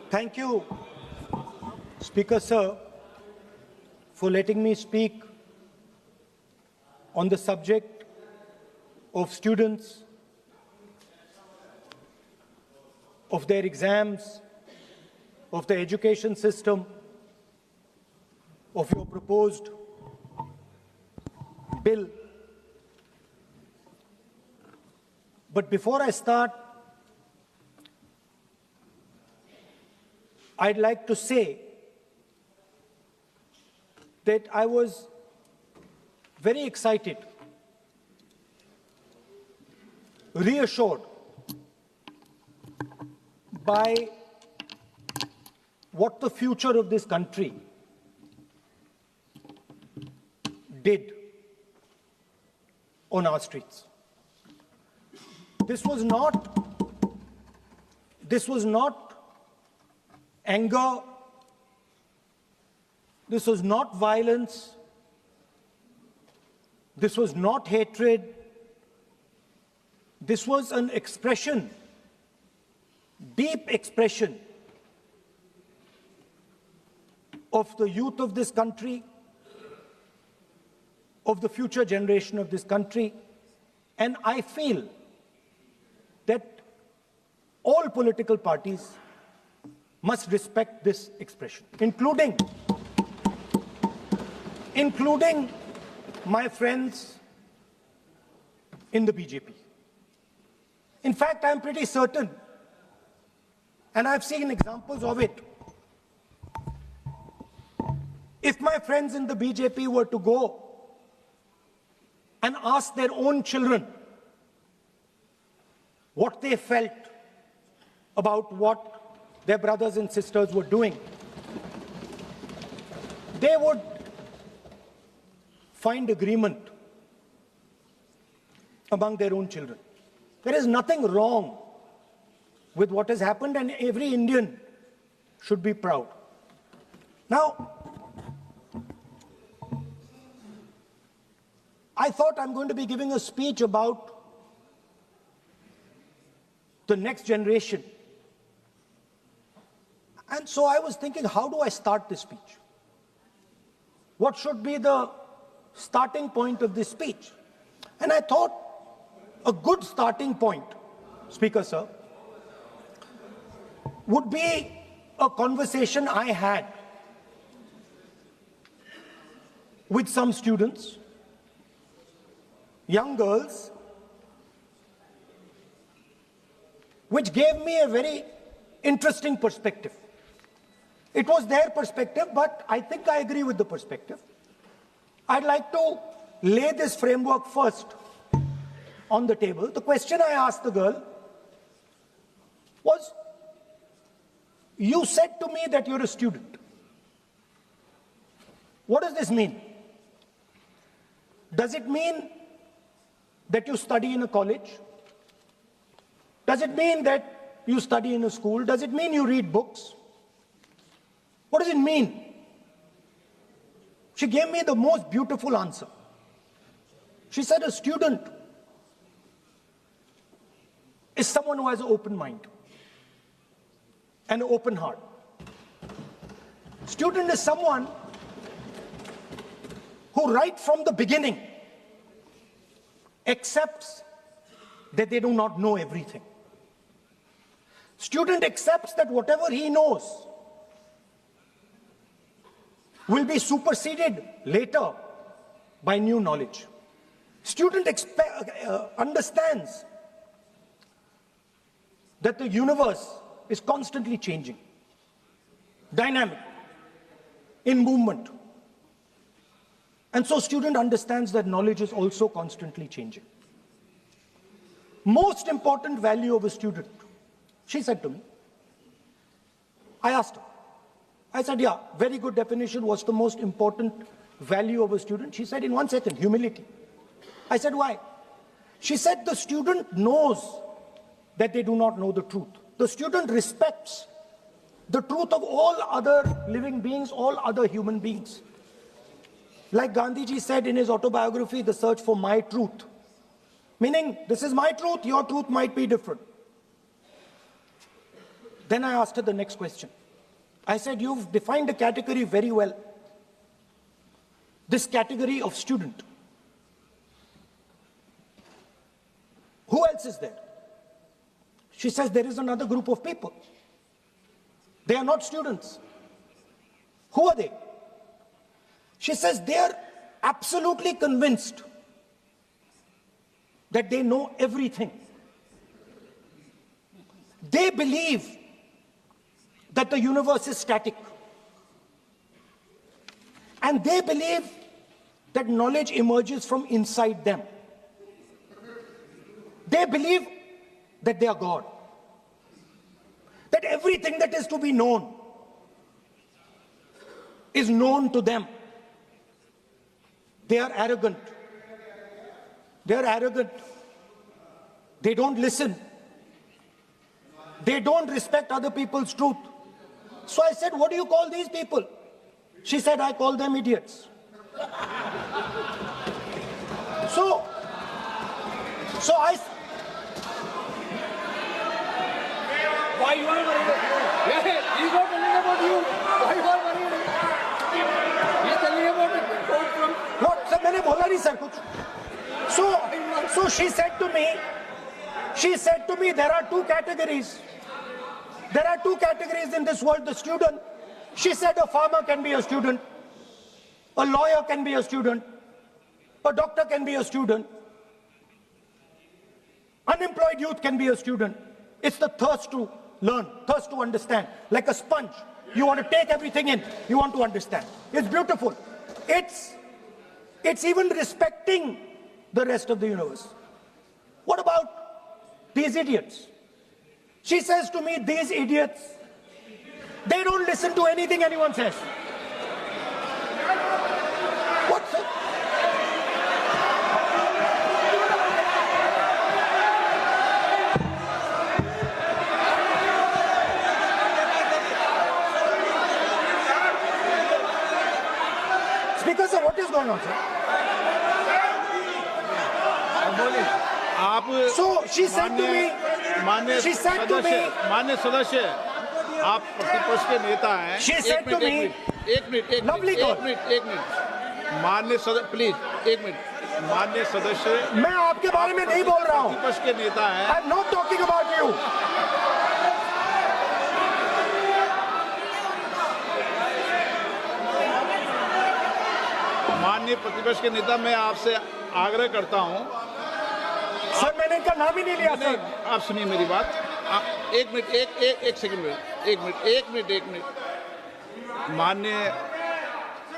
Thank you, Speaker Sir, for letting me speak on the subject of students, of their exams, of the education system, of your proposed bill. But before I start, I'd like to say that I was very excited, reassured by what the future of this country did on our streets. This was not anger, this was not violence, this was not hatred, this was an expression, deep expression of the youth of this country, of the future generation of this country, and I feel that all political parties must respect this expression, including my friends in the BJP. In fact, I'm pretty certain, and I've seen examples of it, if my friends in the BJP were to go and ask their own children what they felt about what their brothers and sisters were doing, they would find agreement among their own children. There is nothing wrong with what has happened, and every Indian should be proud. Now, I thought I'm going to be giving a speech about the next generation. And so I was thinking, how do I start this speech? What should be the starting point of this speech? And I thought a good starting point, Speaker Sir, would be a conversation I had with some students, young girls, which gave me a very interesting perspective. It was their perspective, but I think I agree with the perspective. I'd like to lay this framework first on the table. The question I asked the girl was, you said to me that you're a student. What does this mean? Does it mean that you study in a college? Does it mean that you study in a school? Does it mean you read books? What does it mean? She gave me the most beautiful answer. She said a student is someone who has an open mind and an open heart. Student is someone who right from the beginning accepts that they do not know everything. Student accepts that whatever he knows will be superseded later by new knowledge. Student understands that the universe is constantly changing, dynamic, in movement. And so student understands that knowledge is also constantly changing. Most important value of a student, she said to me. I asked her. I said, yeah, very good definition. What's the most important value of a student? She said, in 1 second, humility. I said, why? She said, the student knows that they do not know the truth. The student respects the truth of all other living beings, all other human beings. Like Gandhiji said in his autobiography, The Search for My Truth. Meaning, this is my truth, your truth might be different. Then I asked her the next question. I said, you've defined a category very well. This category of student. Who else is there? She says, there is another group of people. They are not students. Who are they? She says, they are absolutely convinced that they know everything. They believe that the universe is static. And they believe that knowledge emerges from inside them. They believe that they are God. That everything that is to be known is known to them. They are arrogant. They are arrogant. They don't listen. They don't respect other people's truth. So I said, what do you call these people? She said, I call them idiots. So I... Why you are worried? Yeah, he's not telling about you. Why you are worried? He's telling about the quote from... What? Sir, मैंने बोला नहीं sir कुछ. So she said to me, there are two categories. There are two categories in this world, the student. She said a farmer can be a student. A lawyer can be a student. A doctor can be a student. Unemployed youth can be a student. It's the thirst to learn, thirst to understand. Like a sponge. You want to take everything in. You want to understand. It's beautiful. It's even respecting the rest of the universe. What about these idiots? She says to me, these idiots, they don't listen to anything anyone says. What's it? Speaker sir, what is going on, sir? So she said to me, मान्य सदस्य, आप प्रतिपक्ष के नेता हैं। She said to me, lovely girl. मान्य सदस्य, please एक मिनट। मान्य सदस्य, मैं आपके बारे में नहीं बोल रहा हूँ। प्रतिपक्ष के नेता हैं। I'm not talking about you. माननीय प्रतिपक्ष के नेता, मैं आपसे आग्रह करता हूं। सर मैंने इनका नाम ही नहीं लिया सर। आप सुनिए मेरी बात। एक मिनट, एक सेकंड में, एक मिनट। माननीय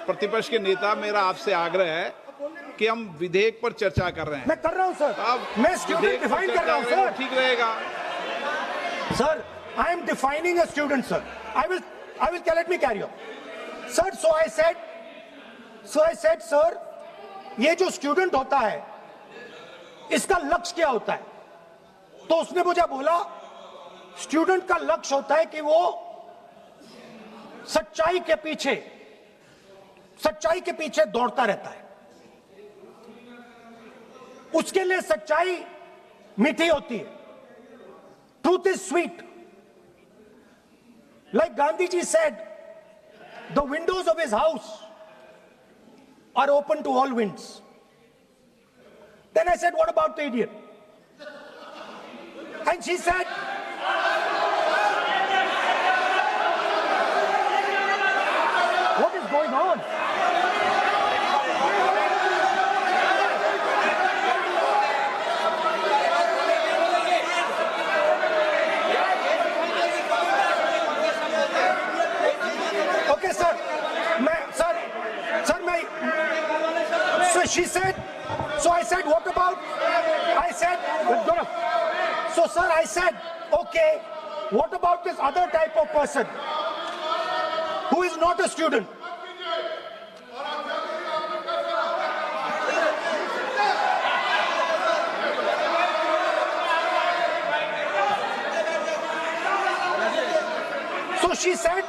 प्रतिपक्ष के नेता, मेरा आपसे आग्रह है कि हम विधेयक पर चर्चा कर रहे हैं। मैं कर रहा हूं सर। मैं स्टूडेंट डिफाइन कर रहा हूं सर। ठीक रहेगा। Sir, I am defining a student, sir. I will let me carry on. Sir, so I said, sir, ये जो स्टूडेंट होता है, इसका लक्ष्य क्या होता है? तो उसने मुझे बोला, स्टूडेंट का लक्ष्य होता है कि वो सच्चाई के पीछे दौड़ता रहता है। उसके लिए सच्चाई मीठी होती है। Truth is sweet. Like Gandhiji said, the windows of his house are open to all winds. Then I said, what about the idiot? And she said, what is going on? Okay, sir. So she said, so I said, what about? I said, so sir, I said, okay, what about this other type of person who is not a student? So she said,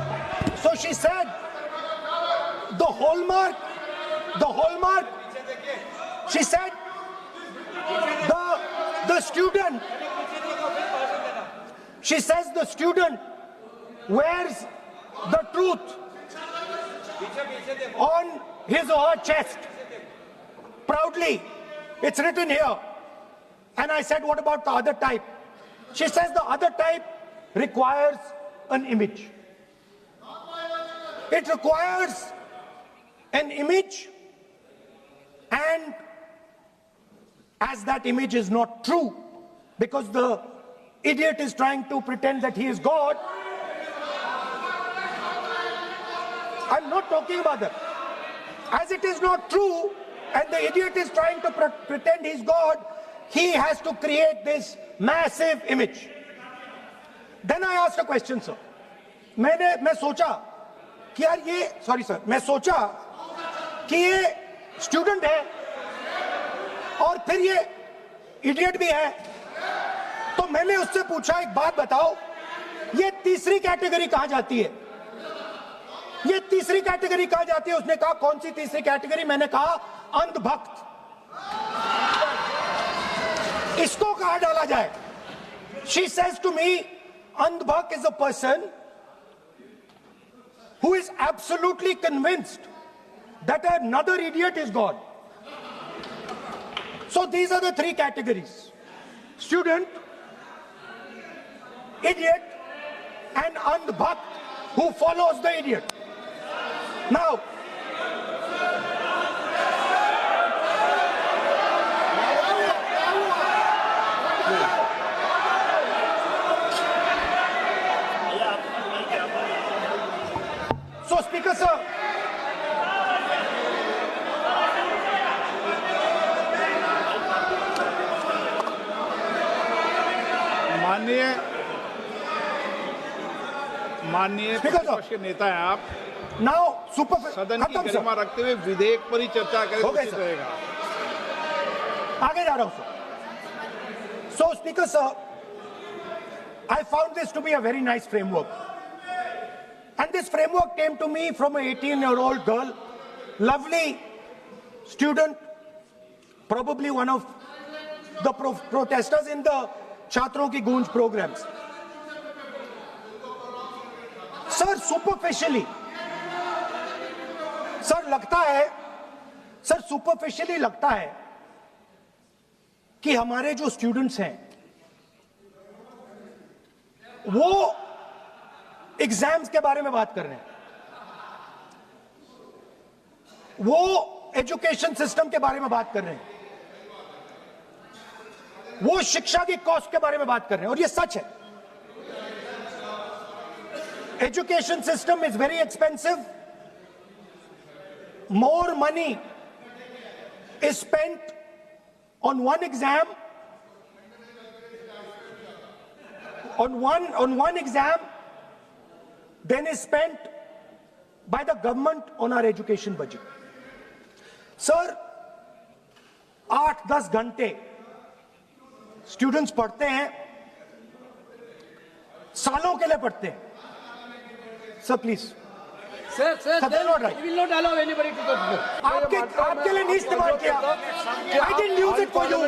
the hallmark, she said, the student, she says the student wears the truth on his or her chest proudly. It's written here. And I said, what about the other type? She says the other type requires an image. It requires an image, and as that image is not true, because the idiot is trying to pretend that he is God. I'm not talking about that. As it is not true, and the idiot is trying to pretend he's God, he has to create this massive image. Then I asked a question, sir. मैं सोचा कि यार ये, sorry sir, मैं सोचा कि ये student है और फिर ये इडियट भी है, तो मैंने उससे पूछा, एक बात बताओ, ये तीसरी कैटेगरी कहां जाती है? ये तीसरी कैटेगरी कहां जाती है? उसने कहा, कौन सी तीसरी कैटेगरी? मैंने कहा, अंधभक्त। इसको कहां डाला जाए? She says to me, अंधभक्त is a person who is absolutely convinced that another idiot is God. So these are the three categories: student, idiot, and andhbhakt who follows the idiot. Now, so Speaker sir, माननीय प्रतिपक्ष के नेता हैं आप। now super सदन की गरिमा रखते हुए विधेयक पर ही चर्चा करें तो उचित रहेगा। आगे जा रहा हूं sir. So Speaker sir, I found this to be a very nice framework, and this framework came to me from an 18-year-old girl, lovely student, probably one of the protesters in the छात्रों की गूंज programs. Sir superficially, sir लगता है, sir superficially लगता है कि हमारे जो स्टूडेंट्स हैं वो एग्जाम्स के बारे में बात कर रहे हैं, वो एजुकेशन सिस्टम के बारे में बात कर रहे हैं, वो शिक्षा की कॉस्ट के बारे में बात कर रहे हैं, और ये सच है। Education system is very expensive. More money is spent on one exam, on one exam, than is spent by the government on our education budget. Sir, 8-10 घंटे स्टूडेंट्स पढ़ते हैं, सालों के लिए पढ़ते हैं। Sir, please. Sir, they're not right. We will not allow anybody to go. आपके लिए नहीं इस्तेमाल किया। I didn't use it for you.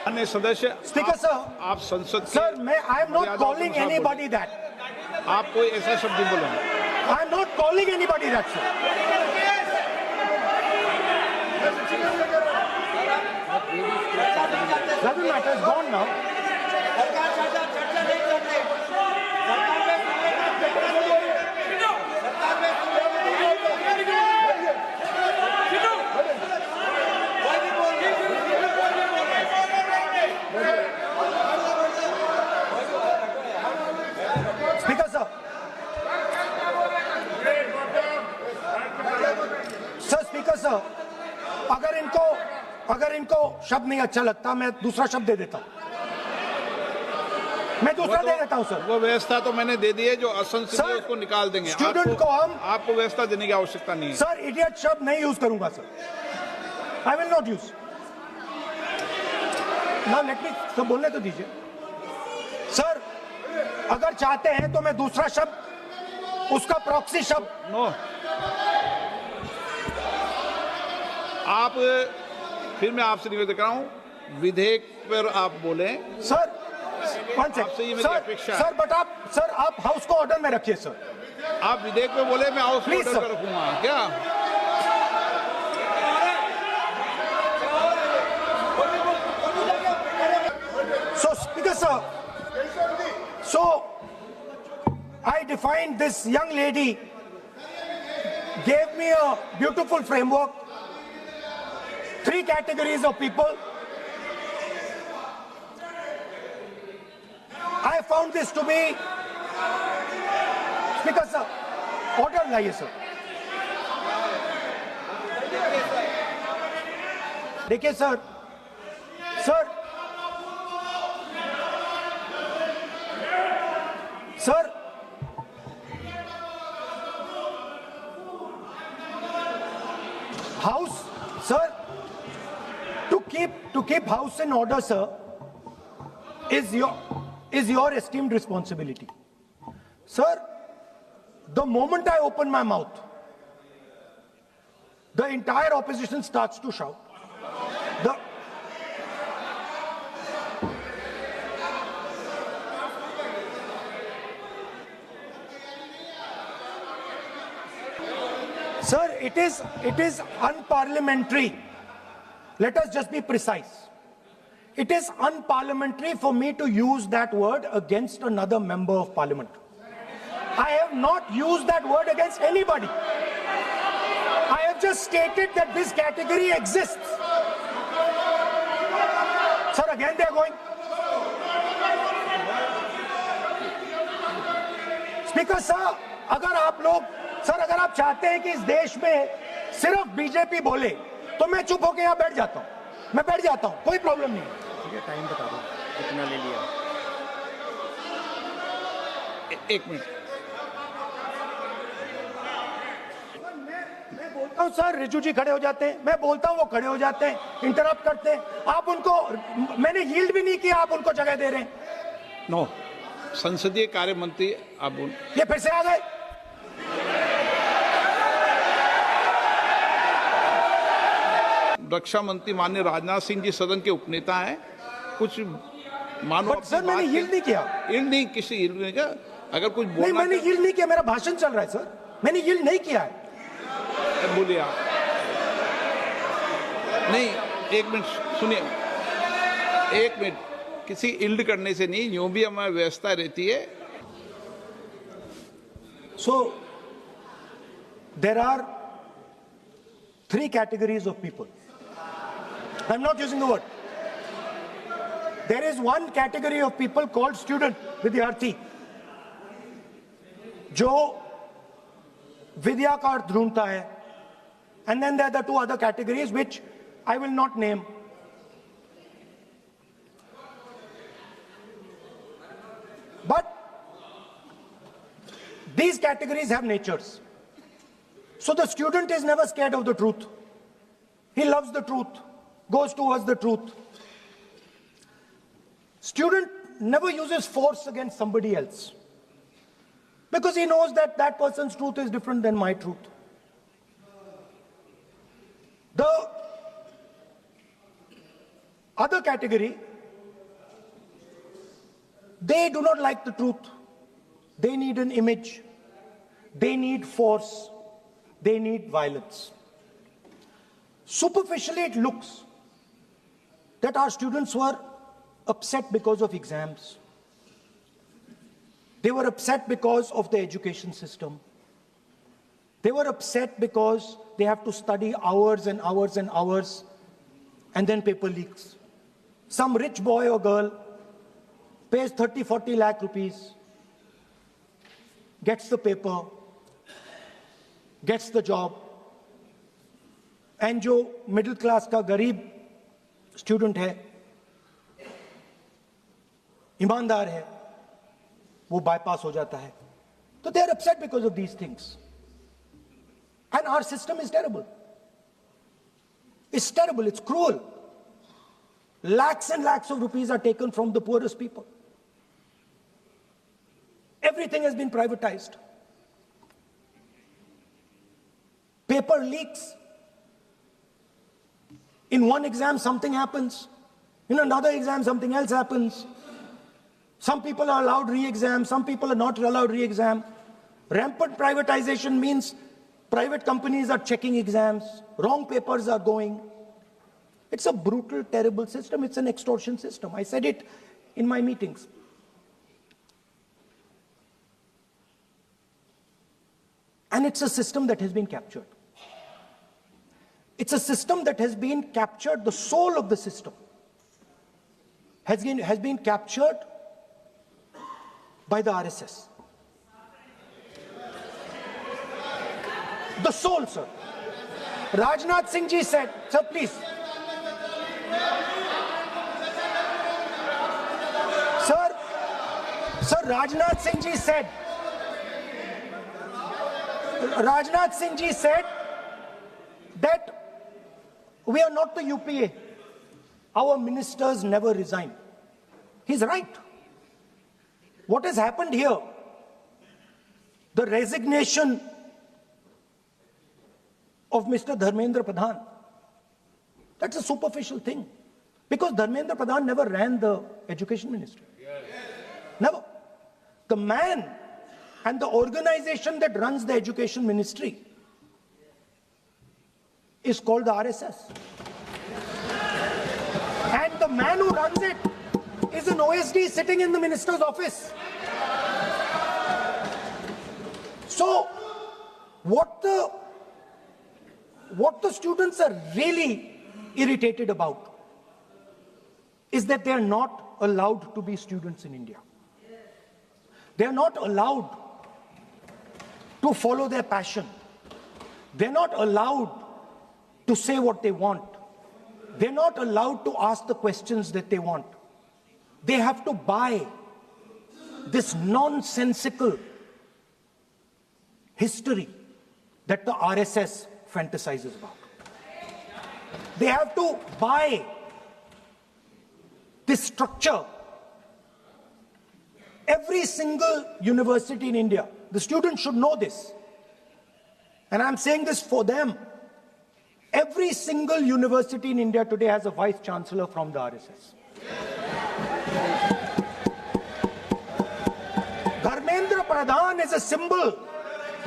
अन्य सदस्य, Speaker sir, आप संसद sir, I am not calling anybody that. आप कोई ऐसा शब्द नहीं बोलेंगे। I am not calling anybody that, sir. Doesn't matter, it's gone now. Speaker sir. Sir, Speaker sir, अगर इनको शब्द नहीं अच्छा लगता, मैं दूसरा शब्द दे देता हूं। मैं दूसरा दे देता हूं सर। वो व्यवस्था तो मैंने दे दी है, जो असंसदीय उसको निकाल देंगे। स्टूडेंट को हम, आपको व्यवस्था देने की आवश्यकता नहीं है। सर इडियट शब्द नहीं यूज करूंगा sir. I will not use. ना लेट मी सब बोलने तो दीजिए सर। अगर चाहते हैं तो मैं दूसरा शब्द, उसका प्रॉक्सी शब्द। नो, आप फिर मैं आपसे निवेदन कर रहा हूं, विधेयक पर आप बोलें। सर वन आपसे ये सेकंड मेरी अपेक्षा है। सर आप हाउस को ऑर्डर में रखिए सर। आप विधेयक में बोले मैं हाउस Please, ऑर्डर sir. पे रखूंगा क्या? So, Speaker sir, so I defined this young lady, gave me a beautiful framework, 3 categories of people. I found this to be, Speaker sir, order लाइए sir. देखिए sir, House, sir, to keep house in order, sir, is your esteemed responsibility. Sir, the moment I open my mouth, the entire opposition starts to shout. Sir, it is unparliamentary. Let us just be precise. It is unparliamentary for me to use that word against another member of parliament. I have not used that word against anybody. I have just stated that this category exists. Sir, again they are going. Speaker sir, अगर आप चाहते हैं कि इस देश में सिर्फ BJP बोले तो मैं चुप होकर यहाँ बैठ जाता हूँ, कोई प्रॉब्लम नहीं है। टाइम बता दो कितना ले लिया। एक मिनट। मैं बोलता हूँ सर, रिजू जी खड़े हो जाते हैं, मैं बोलता हूँ वो खड़े हो जाते हैं, इंटरप्ट करते हैं। आप उनको, मैंने यील्ड भी नहीं किया, आप उनको जगह दे रहे हैं। नो, संसदीय कार्य मंत्री आप बोल, ये फिर से आ गए। रक्षा मंत्री माननीय राजनाथ सिंह जी सदन के उपनेता हैं, कुछ मानो बट सर मैंने यील्ड नहीं किया। यील्ड नहीं, किसी यील्ड नहीं किया। अगर कुछ बोलना नहीं, मैंने यील्ड नहीं किया, मेरा भाषण चल रहा है सर, मैंने यील्ड नहीं किया है। बोलिए आप। नहीं, एक मिनट सुनिए, एक मिनट, किसी यील्ड करने से नहीं, यूं भी हमारी व्यवस्था रहती है। So there are 3 categories of people. I'm not using the word. There is one category of people called student, विद्यार्थी, जो विद्या का अर्थ ढूंढता है. And then there are the 2 other categories which I will not name. But these categories have natures. So the student is never scared of the truth. He loves the truth, goes towards the truth. Student never uses force against somebody else, because he knows that that person's truth is different than my truth. The other category, they do not like the truth. They need an image. They need force. They need violence. Superficially, it looks that our students were upset because of exams. They were upset because of the education system. They were upset because they have to study hours and hours and hours, and then paper leaks. Some rich boy or girl pays 30-40 lakh rupees, gets the paper, gets the job, and जो middle class का गरीब student है, ईमानदार है, वो bypass हो जाता है. So they are upset because of these things. And our system is terrible. It's terrible, it's cruel. Lakhs and lakhs of rupees are taken from the poorest people. Everything has been privatized. Paper leaks. In one exam, something happens. In another exam, something else happens. Some people are allowed re-exam, some people are not allowed re-exam. Rampant privatization means private companies are checking exams, wrong papers are going. It's a brutal, terrible system. It's an extortion system. I said it in my meetings. And it's a system that has been captured. It's a system that has been captured. The soul of the system has been captured by the RSS. The soul, sir. Rajnath Singh ji said, sir, please. Sir, Rajnath Singh ji said, that we are not the UPA. Our ministers never resign. He's right. What has happened here? The resignation of Mr. Dharmendra Pradhan. That's a superficial thing. Because Dharmendra Pradhan never ran the education ministry. Never. The man and the organization that runs the education ministry is called the RSS. And the man who runs it is an OSD sitting in the minister's office. So, what the students are really irritated about is that they are not allowed to be students in India. They are not allowed to follow their passion. They're not allowed to say what they want. They're not allowed to ask the questions that they want. They have to buy this nonsensical history that the RSS fantasizes about. They have to buy this structure. Every single university in India, the students should know this, and I'm saying this for them. Every single university in India today has a vice chancellor from the RSS. Dharmendra Pradhan is a symbol.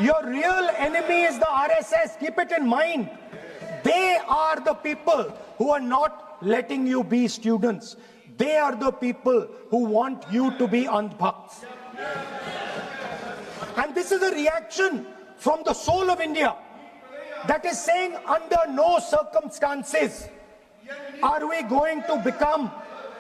Your real enemy is the RSS. Keep it in mind. They are the people who are not letting you be students. They are the people who want you to be andhbhakts. And this is a reaction from the soul of India that is saying, under no circumstances are we going to become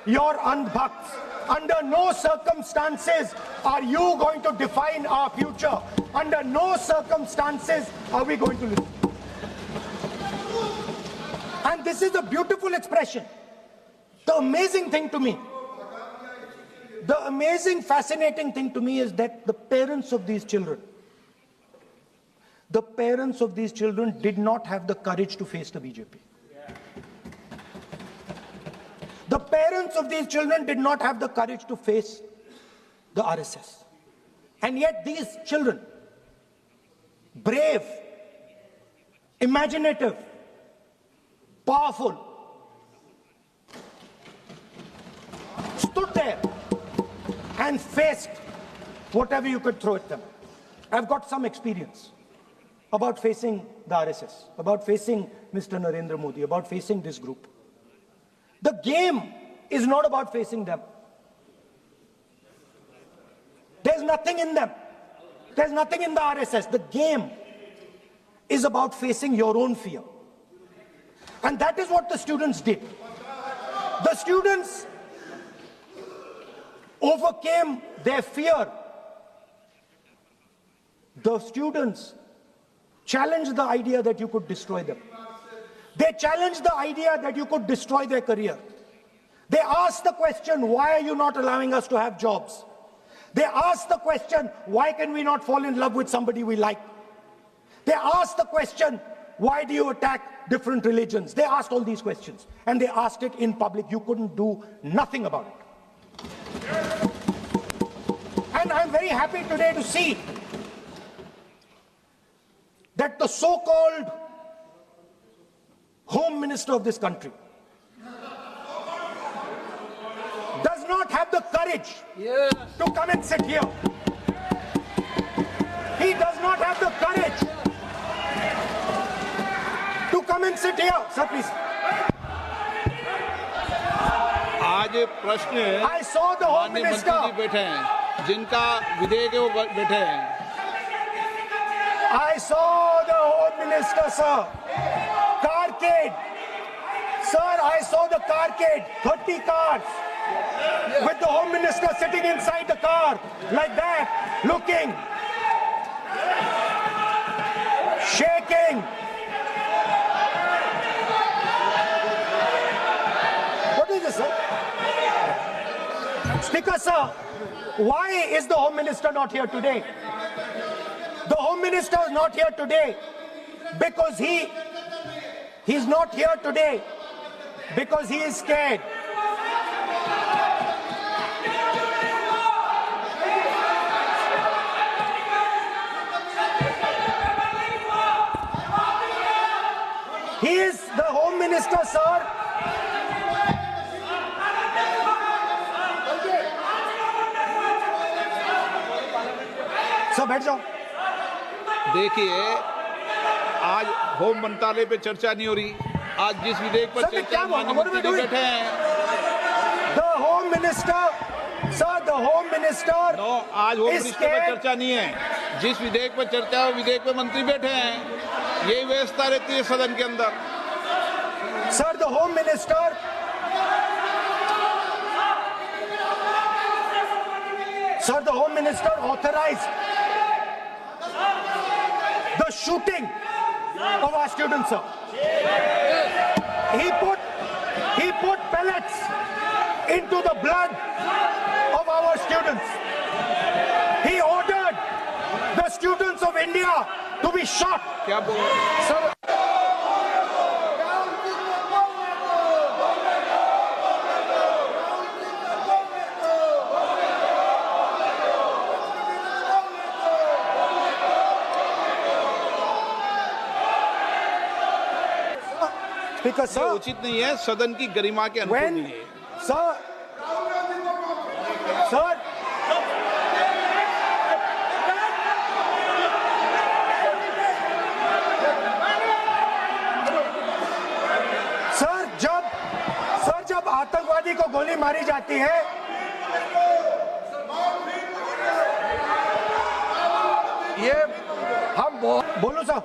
your andhbhakts. Under no circumstances are you going to define our future. Under no circumstances are we going to listen. And this is a beautiful expression. The amazing thing to me, the amazing, fascinating thing to me is that the parents of these children did not have the courage to face the BJP. The parents of these children did not have the courage to face the RSS. And yet these children, brave, imaginative, powerful, stood there and faced whatever you could throw at them. I've got some experience about facing the RSS, about facing Mr. Narendra Modi, about facing this group. The game is not about facing them. There's nothing in them. There's nothing in the RSS. The game is about facing your own fear. And that is what the students did. The students overcame their fear. The students challenged the idea that you could destroy them. They challenged the idea that you could destroy their career. They asked the question, why are you not allowing us to have jobs? They asked the question, why can we not fall in love with somebody we like? They asked the question, why do you attack different religions? They asked all these questions, and they asked it in public. You couldn't do nothing about it. And I'm very happy today to see that the so-called Home Minister of this country does not have the courage courage Yes. to come and sit here. He does not have the courage to come and sit here. Sir, please. आज प्रश्न I saw the Home माननीय Minister. मंत्री जी बैठे हैं, जिनका विधेयक है वो बैठे हैं। I saw the Home Minister, sir. Carcade. Sir, I saw the carcade. 30 cars. With the Home Minister sitting inside the car. Like that. Looking. Shaking. What is this, sir? Speaker, sir, why is the Home Minister not here today? The Home Minister is not here today because he's not here today because he is scared. He is the Home Minister, sir. Sir, बैठ जाओ. देखिए, आज home मंत्रालय पे चर्चा नहीं हो रही। आज जिस विधेयक पर Sir, चर्चा क्या माननीय what are we मंत्री जी doing? बैठे हैं। The Home Minister, sir, the Home Minister no, आज होम is मिनिस्टर पर scared. चर्चा नहीं है। जिस विधेयक पर चर्चा है, वो विधेयक पर मंत्री बैठे हैं। यही व्यवस्था रहती है सदन के अंदर। Sir, the Home Minister authorized the shooting of our students, sir. He put pellets into the blood of our students. He ordered the students of India to be shot. क्या बोल रहे हैं? Sir, Speaker, ये sir, उचित नहीं है, सदन की गरिमा के अनुकूल when, नहीं है। sir, सर, जब आतंकवादी को गोली मारी जाती है, ये हम बोलो सर.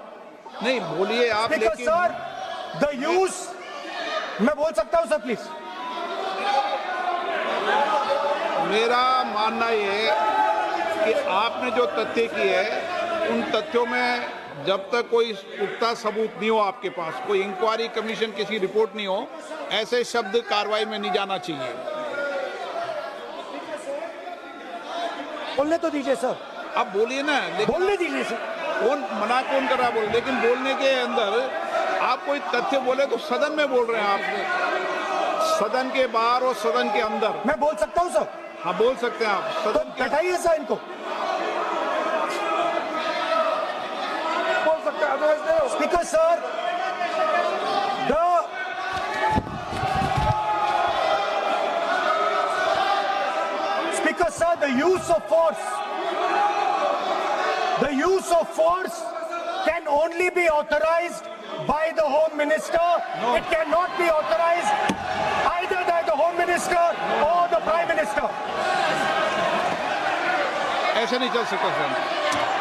नहीं बोलिए आप, Speaker, लेकिन sir, the use, मैं बोल सकता हूं सर प्लीज. मेरा मानना ये है कि आपने जो तथ्य किए हैं, उन तथ्यों में जब तक कोई पुख्ता सबूत नहीं हो आपके पास, कोई इंक्वायरी कमीशन किसी रिपोर्ट नहीं हो, ऐसे शब्द कार्रवाई में नहीं जाना चाहिए। बोलने तो दीजिए सर, अब बोलिए ना, लेकिन बोलने दीजिए सर. कौन कर रहा बोल, लेकिन बोलने के अंदर आप कोई तथ्य बोले तो सदन में बोल रहे हैं आप, सदन के बाहर और सदन के अंदर। मैं बोल सकता हूं सर. हाँ बोल सकते हैं आप, तो सदन के बैठाइए सर इनको. बोल सकते हैं, अदरवाइज नहीं होगा। Speaker, sir, the use of force can only be authorized by the Home Minister. No. It cannot be authorized either by the Home Minister or the Prime Minister. ऐसे नहीं चल सकता सर।